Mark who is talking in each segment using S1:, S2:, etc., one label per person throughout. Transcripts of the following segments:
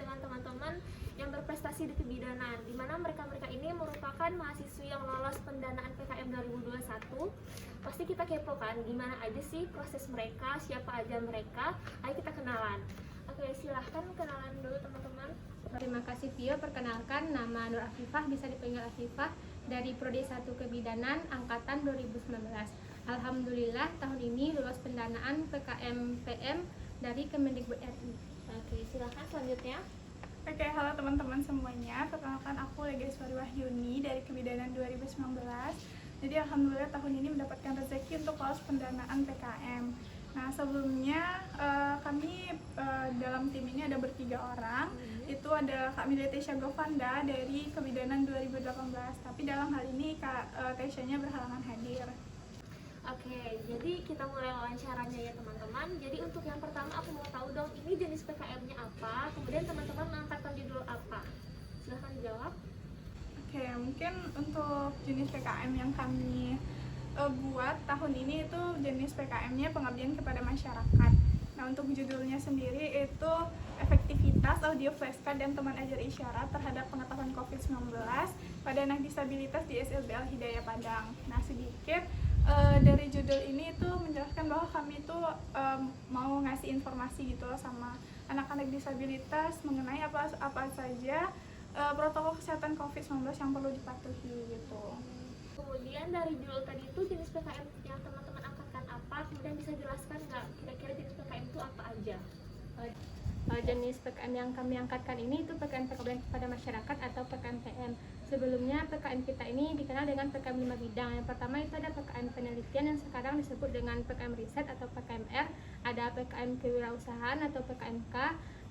S1: dengan teman-teman yang berprestasi di kebidanan, di mana mereka-mereka ini merupakan mahasiswa yang lolos pendanaan PKM 2021. Pasti kita kepo kan, gimana aja sih proses mereka, siapa aja mereka. Ayo kita kenalan. Oke, silahkan kenalan dulu teman-teman.
S2: Terima kasih Vio, perkenalkan nama Nur Afifah, bisa dipanggil Afifah, dari Prodi 1 Kebidanan Angkatan 2019. Alhamdulillah tahun ini lulus pendanaan PKM PM dari Kemendikbud RI.
S1: Oke, silahkan selanjutnya.
S3: Oke, halo teman-teman semuanya. Perkenalkan aku Legeswari Wahyuni dari Kebidanan 2019. Jadi alhamdulillah tahun ini mendapatkan rezeki untuk lolos pendanaan PKM. Nah, sebelumnya kami dalam tim ini ada bertiga orang. Itu ada Kak Militesha Govanda dari Kebidanan 2018. Tapi dalam hal ini Kak Tesha-nya berhalangan hadir.
S1: Oke, jadi kita mulai wawancaranya ya teman-teman. Jadi untuk yang pertama aku mau tahu dong, ini jenis PKM-nya apa? Kemudian teman-teman mengangkatkan judul apa? Silahkan dijawab.
S3: Oke, mungkin untuk jenis PKM yang kami buat tahun ini itu jenis PKM-nya pengabdian kepada masyarakat. Nah, untuk judulnya sendiri itu efektivitas audio flashcard dan teman ajar isyarat terhadap pengetahuan COVID-19 pada anak disabilitas di SLB Al-Hidayah Padang. Nah, sedikit dari judul ini itu menjelaskan bahwa kami itu mau ngasih informasi gitu loh sama anak-anak disabilitas mengenai apa saja protokol kesehatan COVID-19 yang perlu dipatuhi gitu.
S1: Kemudian dari judul tadi itu jenis PKM yang teman-teman angkatkan apa? Kemudian bisa jelaskan nggak kira-kira jenis PKM itu apa aja?
S2: Jenis PKM yang kami angkatkan ini itu PKM pengabdian kepada masyarakat atau PKM PM. Sebelumnya PKM kita ini dikenal dengan PKM 5 bidang. Yang pertama itu ada PKM penelitian yang sekarang disebut dengan PKM riset atau PKMR, ada PKM kewirausahaan atau PKMK,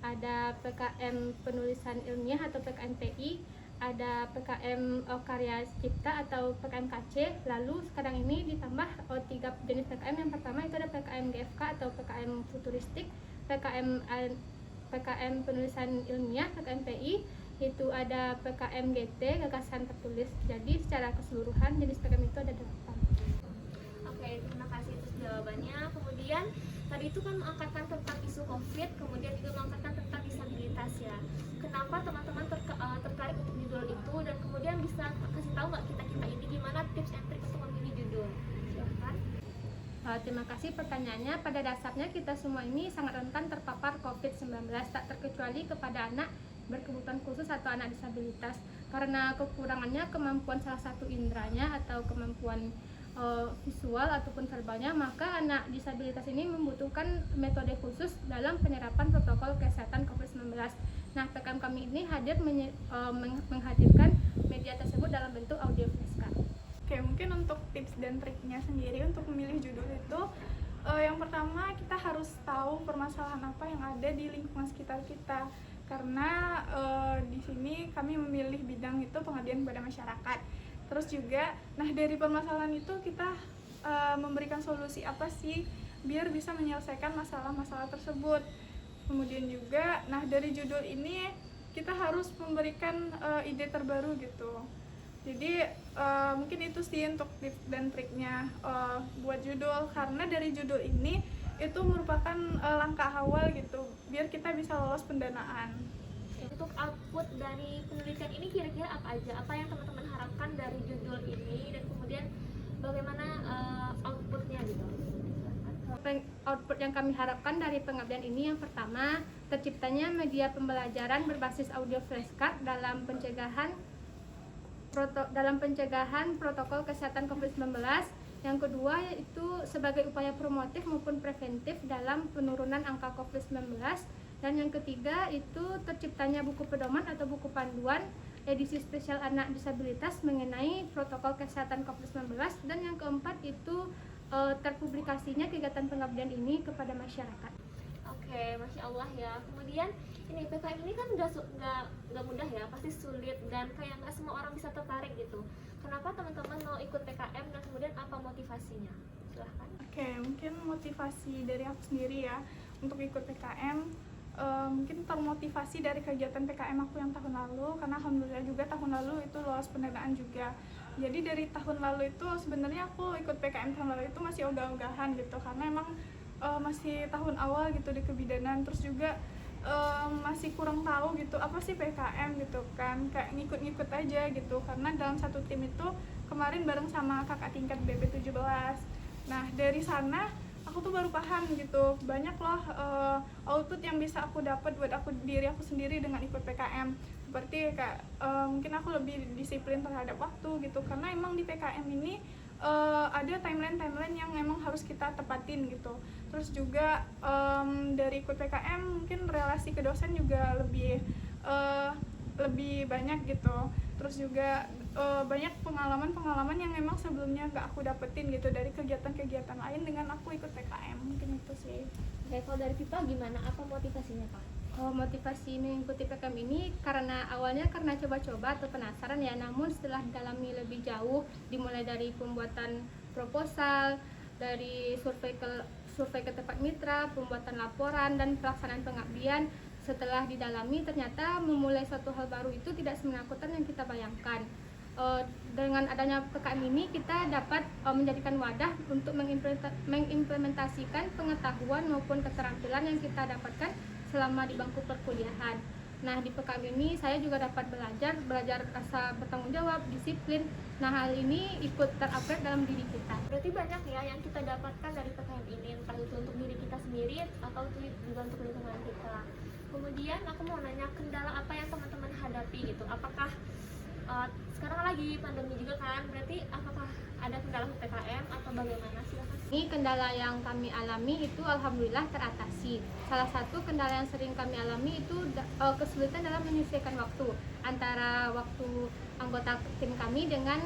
S2: ada PKM penulisan ilmiah atau PKM PI, ada PKM karya cipta atau PKM KC. Lalu sekarang ini ditambah 3 jenis PKM. Yang pertama itu ada PKM GFK atau PKM futuristik, PKM penulisan ilmiah, PKM PI, itu ada PKM GT, gagasan tertulis. Jadi secara keseluruhan jenis PKM itu ada 8.
S1: Oke, terima kasih atas jawabannya. Kemudian tadi itu kan mengangkatkan tentang isu COVID, kemudian juga mengangkatkan tentang disabilitas ya. Kenapa teman-teman tertarik untuk judul itu, dan kemudian bisa kasih tahu nggak kita ini gimana tips and trick untuk memilih judul? Silahkan.
S2: Terima kasih pertanyaannya. Pada dasarnya kita semua ini sangat rentan terpapar COVID-19, tak terkecuali kepada anak berkebutuhan khusus atau anak disabilitas. Karena kekurangannya kemampuan salah satu inderanya atau kemampuan visual ataupun verbalnya, maka anak disabilitas ini membutuhkan metode khusus dalam penyerapan protokol kesehatan COVID-19. Nah, PKM kami ini hadir menghadirkan media tersebut dalam bentuk audio flashcard.
S3: Oke, mungkin untuk tips dan triknya sendiri untuk memilih judul itu yang pertama kita harus tahu permasalahan apa yang ada di lingkungan sekitar kita. Karena di sini kami memilih bidang itu pengabdian kepada masyarakat. Terus juga, nah dari permasalahan itu kita memberikan solusi apa sih biar bisa menyelesaikan masalah-masalah tersebut. Kemudian juga, nah dari judul ini kita harus memberikan ide terbaru gitu. Jadi mungkin itu sih untuk tips dan triknya buat judul, karena dari judul ini itu merupakan langkah awal gitu biar kita bisa lolos pendanaan.
S1: Untuk output dari penelitian ini kira-kira apa aja? Apa yang teman-teman harapkan dari judul ini, dan kemudian bagaimana outputnya gitu?
S2: Output yang kami harapkan dari pengabdian ini, yang pertama, terciptanya media pembelajaran berbasis audio flashcard dalam pencegahan protokol kesehatan COVID-19. Yang kedua yaitu sebagai upaya promotif maupun preventif dalam penurunan angka COVID-19. Dan yang ketiga itu terciptanya buku pedoman atau buku panduan edisi spesial anak disabilitas mengenai protokol kesehatan COVID-19. Dan yang keempat itu terpublikasinya kegiatan pengabdian ini kepada masyarakat.
S1: Oke, Masya Allah ya. Kemudian ini PKM ini kan nggak mudah ya, pasti sulit dan kayak nggak semua orang bisa tertarik gitu. Kenapa teman-teman mau ikut PKM dan kemudian apa motivasinya? Silahkan.
S3: Oke, mungkin motivasi dari aku sendiri ya untuk ikut PKM. Mungkin termotivasi dari kegiatan PKM aku yang tahun lalu, karena alhamdulillah juga tahun lalu itu lolos pendanaan juga. Jadi dari tahun lalu itu sebenarnya aku ikut PKM tahun lalu itu masih ogah-ogahan gitu, karena emang masih tahun awal gitu di kebidanan. Terus juga masih kurang tahu gitu apa sih PKM gitu kan, kayak ngikut-ngikut aja gitu, karena dalam satu tim itu kemarin bareng sama kakak tingkat BP17. Nah dari sana aku tuh baru paham gitu, banyak loh output yang bisa aku dapat buat diri aku sendiri dengan ikut PKM. Seperti kayak mungkin aku lebih disiplin terhadap waktu gitu, karena emang di PKM ini ada timeline yang emang harus kita tepatin gitu. Terus juga dari ikut PKM mungkin relasi ke dosen juga lebih banyak gitu. Terus juga banyak pengalaman yang memang sebelumnya nggak aku dapetin gitu dari kegiatan-kegiatan lain dengan aku ikut PKM. Mungkin itu sih.
S1: Oke, kalau dari Pipa gimana? Apa motivasinya, Pak?
S2: Motivasi mengikuti PKM ini karena awalnya karena coba-coba atau penasaran ya, namun setelah didalami lebih jauh, dimulai dari pembuatan proposal, dari survei ke tempat mitra, pembuatan laporan, dan pelaksanaan pengabdian. Setelah didalami ternyata memulai suatu hal baru itu tidak semenakutkan yang kita bayangkan. Dengan adanya PKM ini kita dapat menjadikan wadah untuk mengimplementasikan pengetahuan maupun keterampilan yang kita dapatkan selama di bangku perkuliahan. Nah, di PKM ini saya juga dapat belajar rasa bertanggung jawab, disiplin. Nah, hal ini ikut terupgrade dalam diri kita.
S1: Berarti banyak ya yang kita dapatkan dari PKM ini, entah itu untuk diri kita sendiri atau juga untuk lingkungan kita. Kemudian aku mau nanya, kendala apa yang teman-teman hadapi gitu? Apakah sekarang lagi pandemi juga kan, berarti apakah ada kendala PKM atau bagaimana? Silakan.
S2: Ini kendala yang kami alami itu alhamdulillah teratasi. Salah satu kendala yang sering kami alami itu kesulitan dalam menyesuaikan waktu antara waktu anggota tim kami dengan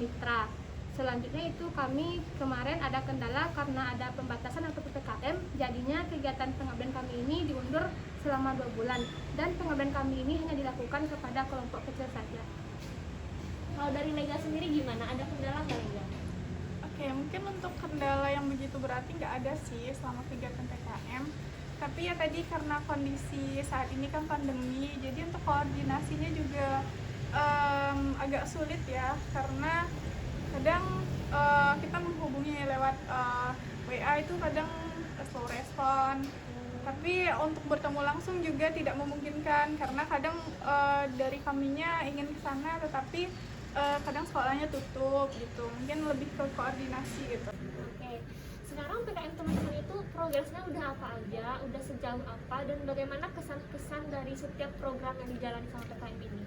S2: mitra. Selanjutnya itu kami kemarin ada kendala karena ada pembatasan atau PPKM, jadinya kegiatan pengabdian kami ini diundur selama 2 bulan dan pengabdian kami ini hanya dilakukan kepada kelompok kecil saja.
S1: Kalau dari Lega sendiri gimana? Ada kendala nggak, Lega?
S3: Oke, mungkin untuk kendala yang begitu berarti nggak ada sih selama kegiatan PKM. Tapi ya tadi karena kondisi saat ini kan pandemi, jadi untuk koordinasinya juga agak sulit ya, karena kadang kita menghubungi lewat WA itu kadang slow respon. Tapi untuk bertemu langsung juga tidak memungkinkan karena kadang dari kaminya ingin ke sana tetapi kadang sekolahnya tutup gitu. Mungkin lebih ke koordinasi gitu.
S1: Oke. Sekarang PKM teman-teman itu progresnya udah apa aja, udah sejauh apa, dan bagaimana kesan-kesan dari setiap program yang dijalani sama PKM ini?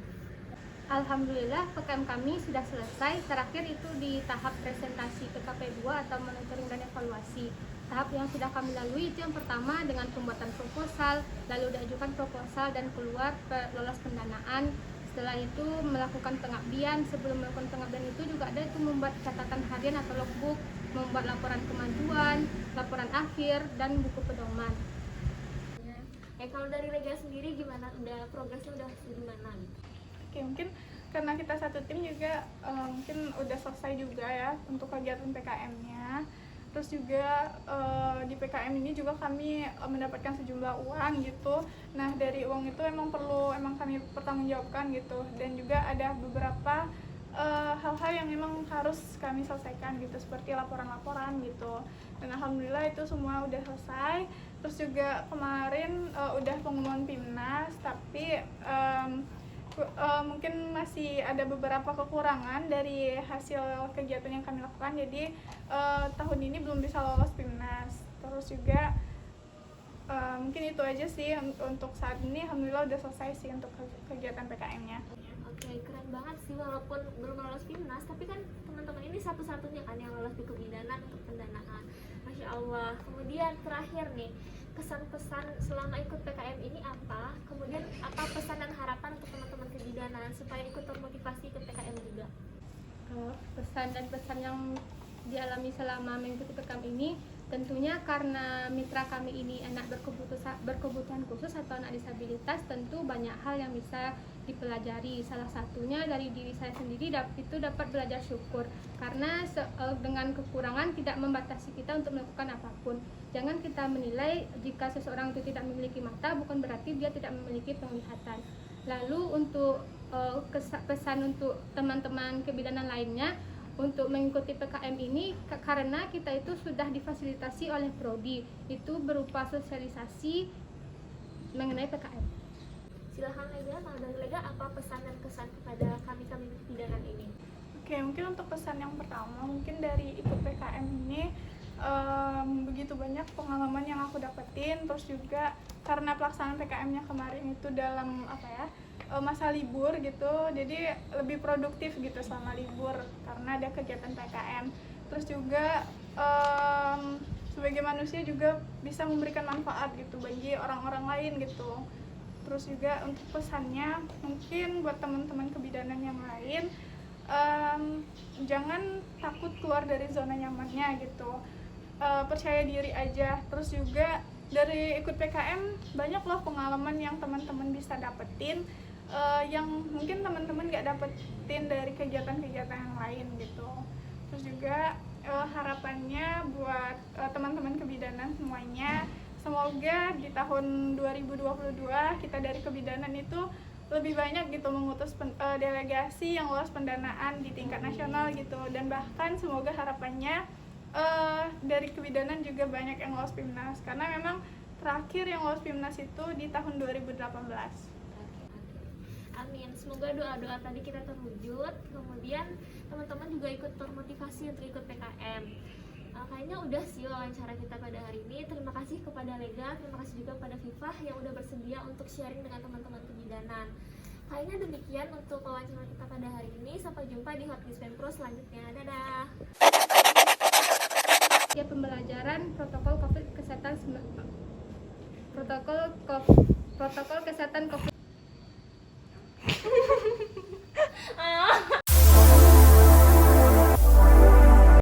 S2: Alhamdulillah PKM kami sudah selesai. Terakhir itu di tahap presentasi PKP 2 atau monitoring dan evaluasi. Tahap yang sudah kami lalui itu yang pertama dengan pembuatan proposal, lalu diajukan proposal dan keluar lolos pendanaan. Setelah itu melakukan pengabdian. Sebelum melakukan pengabdian itu juga ada itu membuat catatan harian atau logbook, membuat laporan kemajuan, laporan akhir, dan buku pedoman.
S1: Ya, kalau dari Lega sendiri gimana? Udah progresnya udah gimana?
S3: Oke, mungkin karena kita satu tim juga mungkin udah selesai juga ya untuk kegiatan PKM-nya. Terus juga di PKM ini juga kami mendapatkan sejumlah uang gitu. Nah dari uang itu emang kami pertanggungjawabkan gitu. Dan juga ada beberapa hal-hal yang memang harus kami selesaikan gitu, seperti laporan-laporan gitu. Dan alhamdulillah itu semua udah selesai. Terus juga kemarin udah pengumuman PIMNAS, tapi mungkin masih ada beberapa kekurangan dari hasil kegiatan yang kami lakukan, jadi tahun ini belum bisa lolos PIMNAS. Terus juga mungkin itu aja sih untuk saat ini. Alhamdulillah udah selesai sih untuk kegiatan PKM-nya.
S1: Oke, keren banget sih, walaupun belum lolos PIMNAS, tapi kan teman-teman ini satu-satunya kan yang lolos di kebidanan untuk pendanaan. Masya Allah. Kemudian terakhir nih, kesan-pesan selama ikut PKM ini apa? Kemudian apa pesan dan harapan untuk teman-teman kebidanan supaya ikut termotivasi ke PKM juga?
S2: Pesan dan pesan yang dialami selama mengikuti PKM ini, tentunya karena mitra kami ini anak berkebutuhan khusus atau anak disabilitas, tentu banyak hal yang bisa dipelajari. Salah satunya dari diri saya sendiri itu dapat belajar syukur, karena dengan kekurangan tidak membatasi kita untuk melakukan apapun. Jangan kita menilai jika seseorang itu tidak memiliki mata, bukan berarti dia tidak memiliki penglihatan. Lalu untuk pesan untuk teman-teman kebidanan lainnya untuk mengikuti PKM ini, karena kita itu sudah difasilitasi oleh Prodi, itu berupa sosialisasi mengenai PKM.
S1: Silahkan Lega, kalau dari Lega apa pesan dan kesan kepada kami-kami kebidanan ini?
S3: Oke, mungkin untuk pesan yang pertama, mungkin dari ikut PKM ini begitu banyak pengalaman yang aku dapetin, terus juga karena pelaksanaan PKM-nya kemarin itu dalam masa libur gitu, jadi lebih produktif gitu selama libur karena ada kegiatan PKM. Terus juga sebagai manusia juga bisa memberikan manfaat gitu bagi orang-orang lain gitu. Terus juga untuk pesannya mungkin buat teman-teman kebidanan yang lain, jangan takut keluar dari zona nyamannya gitu, percaya diri aja. Terus juga dari ikut PKM banyak loh pengalaman yang teman-teman bisa dapetin, yang mungkin teman-teman gak dapetin dari kegiatan-kegiatan yang lain gitu. Terus juga harapannya buat teman-teman kebidanan semuanya, semoga di tahun 2022 kita dari kebidanan itu lebih banyak gitu mengutus delegasi yang lolos pendanaan di tingkat nasional gitu, dan bahkan semoga harapannya dari kebidanan juga banyak yang lolos PIMNAS, karena memang terakhir yang lolos PIMNAS itu di tahun 2018.
S1: Amin. Semoga doa-doa tadi kita terwujud. Kemudian teman-teman juga ikut termotivasi untuk ikut PKM. Kayaknya udah sih wawancara kita pada hari ini. Terima kasih kepada Lega, terima kasih juga pada Vivah yang udah bersedia untuk sharing dengan teman-teman kebidanan. Kayaknya demikian untuk wawancara kita pada hari ini. Sampai jumpa di Hot News Pro selanjutnya. Dadah.
S2: Ya, pembelajaran protokol kesehatan COVID